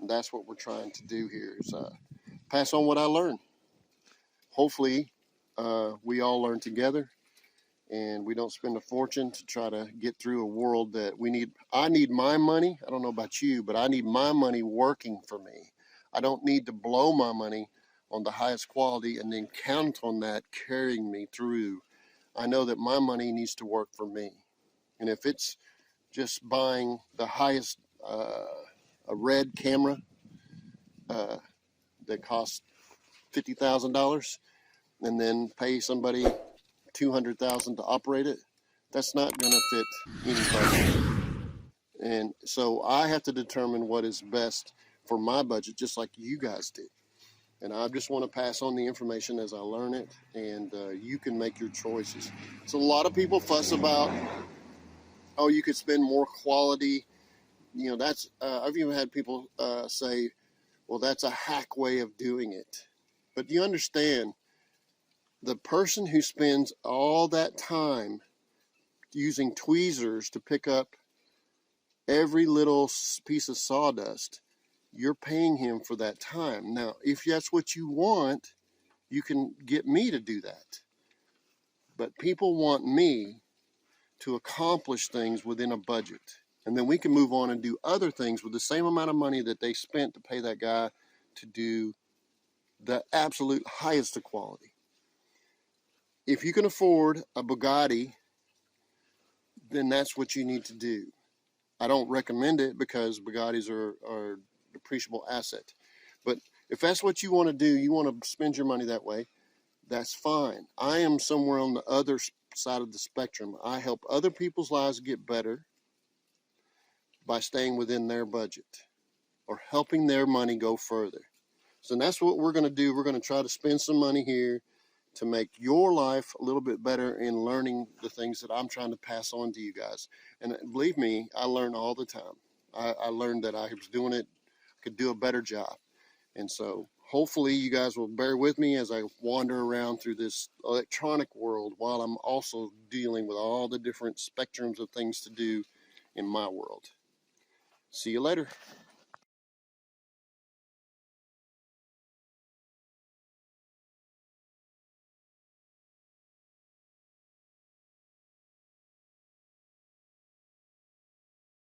That's what we're trying to do here is pass on what I learned. Hopefully, we all learn together and we don't spend a fortune to try to get through a world that we need. I need my money. I don't know about you, but I need my money working for me. I don't need to blow my money on the highest quality and then count on that carrying me through. I know that my money needs to work for me. And if it's just buying the highest, a red camera that costs $50,000 and then pay somebody $200,000 to operate it, that's not going to fit anybody. And so I have to determine what is best for my budget, just like you guys do. And I just want to pass on the information as I learn it, and you can make your choices. So a lot of people fuss about, oh, you could spend more quality. You know, that's I've even had people say, well, that's a hack way of doing it. But you understand, the person who spends all that time using tweezers to pick up every little piece of sawdust, you're paying him for that time. Now, if that's what you want, you can get me to do that. But people want me to accomplish things within a budget. And then we can move on and do other things with the same amount of money that they spent to pay that guy to do the absolute highest of quality. If you can afford a Bugatti, then that's what you need to do. I don't recommend it because Bugattis are a depreciable asset. But if that's what you want to do, you want to spend your money that way, that's fine. I am somewhere on the other side of the spectrum. I help other people's lives get better by staying within their budget or helping their money go further. So that's what we're going to do. We're going to try to spend some money here to make your life a little bit better in learning the things that I'm trying to pass on to you guys. And believe me, I learn all the time. I learned that I was doing it, could do a better job. And so hopefully you guys will bear with me as I wander around through this electronic world while I'm also dealing with all the different spectrums of things to do in my world. See you later.